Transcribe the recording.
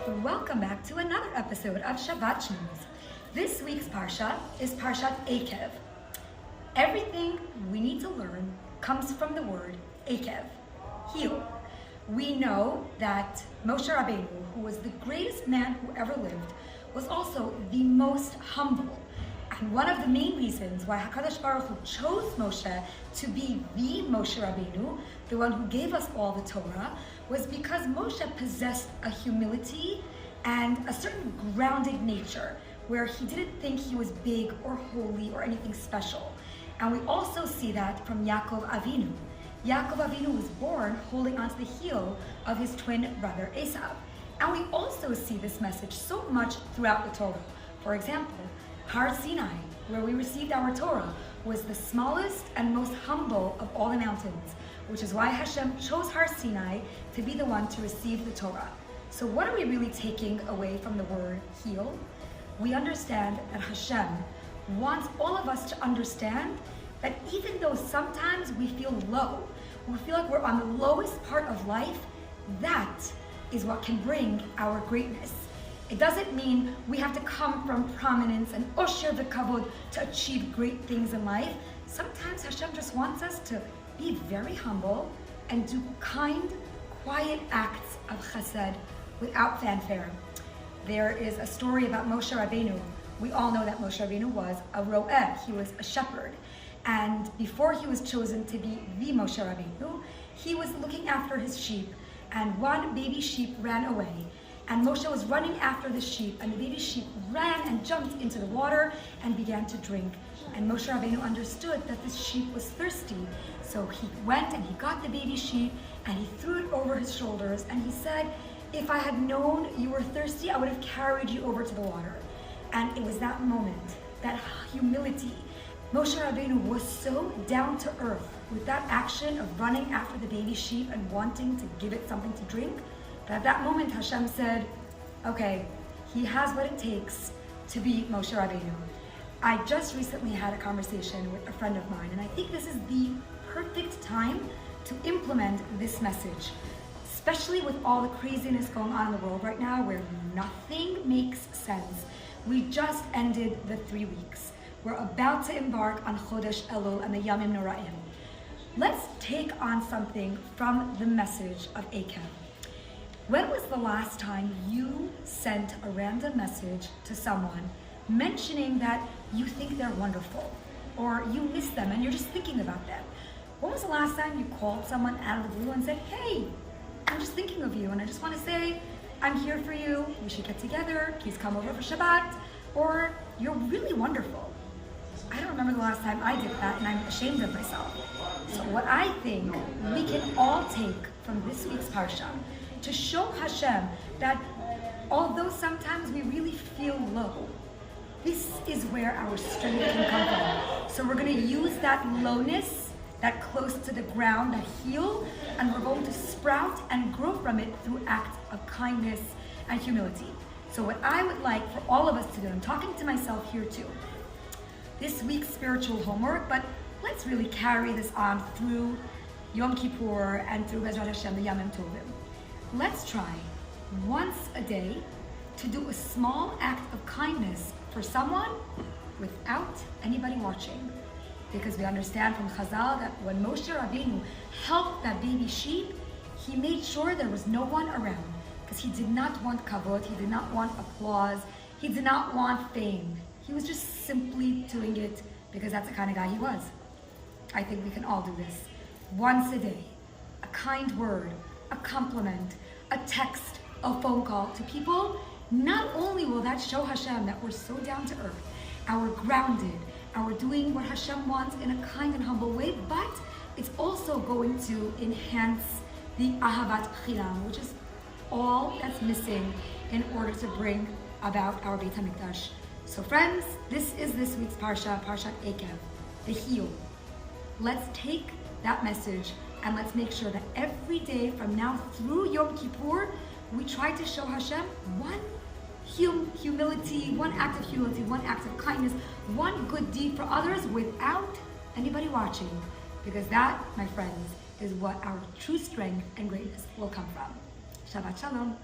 Welcome back to another episode of Shabbat Shmooze. This week's Parshat is Parshat Eikiev. Everything we need to learn comes from the word Eikiev, heel. We know that Moshe Rabbeinu, who was the greatest man who ever lived, was also the most humble. And one of the main reasons why HaKadosh Baruch Hu chose Moshe to be the Moshe Rabbeinu, the one who gave us all the Torah, was because Moshe possessed a humility and a certain grounded nature where he didn't think he was big or holy or anything special. And we also see that from Yaakov Avinu. Yaakov Avinu was born holding onto the heel of his twin brother Esav. And we also see this message so much throughout the Torah. For example, Har Sinai, where we received our Torah, was the smallest and most humble of all the mountains, which is why Hashem chose Har Sinai to be the one to receive the Torah. So what are we really taking away from the word heel? We understand that Hashem wants all of us to understand that even though sometimes we feel low, we feel like we're on the lowest part of life, that is what can bring our greatness. It doesn't mean we have to come from prominence and osher v'kavod to achieve great things in life. Sometimes Hashem just wants us to be very humble and do kind, quiet acts of chesed without fanfare. There is a story about Moshe Rabbeinu. We all know that Moshe Rabbeinu was a ro'eh, he was a shepherd. And before he was chosen to be the Moshe Rabbeinu, he was looking after his sheep, and one baby sheep ran away. And Moshe was running after the sheep, and the baby sheep ran and jumped into the water and began to drink. And Moshe Rabbeinu understood that this sheep was thirsty. So he went and he got the baby sheep and he threw it over his shoulders and he said, "If I had known you were thirsty, I would have carried you over to the water." And it was that moment, that humility. Moshe Rabbeinu was so down to earth with that action of running after the baby sheep and wanting to give it something to drink, that at that moment Hashem said, okay, he has what it takes to be Moshe Rabbeinu. I just recently had a conversation with a friend of mine, and I think this is the perfect time to implement this message, especially with all the craziness going on in the world right now where nothing makes sense. We just ended the 3 weeks. We're about to embark on Chodesh Elul and the Yamim Noraim. Let's take on something from the message of Eikiev. When was the last time you sent a random message to someone mentioning that you think they're wonderful or you miss them and you're just thinking about them? When was the last time you called someone out of the blue and said, "Hey, I'm just thinking of you and I just want to say I'm here for you, we should get together, please come over for Shabbat," or "You're really wonderful"? I don't remember the last time I did that and I'm ashamed of myself. So what I think we can all take from this week's Parsha to show Hashem that although sometimes we really feel low, this is where our strength can come from. So we're going to use that lowness, that close to the ground, that heel, and we're going to sprout and grow from it through acts of kindness and humility. So what I would like for all of us to do, I'm talking to myself here too, this week's spiritual homework, but let's really carry this on through Yom Kippur and through Bezrat Hashem, the Yamim Tovim. Let's try once a day to do a small act of kindness for someone without anybody watching. Because we understand from Chazal that when Moshe Rabbeinu helped that baby sheep, he made sure there was no one around. Because he did not want kavod, he did not want applause, he did not want fame. He was just simply doing it because that's the kind of guy he was. I think we can all do this. Once a day, a kind word, a compliment, a text, a phone call to people. Not only will that show Hashem that we're so down to earth, we're grounded, and we're doing what Hashem wants in a kind and humble way, but it's also going to enhance the ahavat chilam, which is all that's missing in order to bring about our Beit HaMikdash. So friends, this is this week's Parsha, Parshat Eikiev, the heel. Let's take that message and let's make sure that every day from now through Yom Kippur, we try to show Hashem one humility, one act of humility, one act of kindness, one good deed for others without anybody watching. Because that, my friends, is what our true strength and greatness will come from. Shabbat Shalom.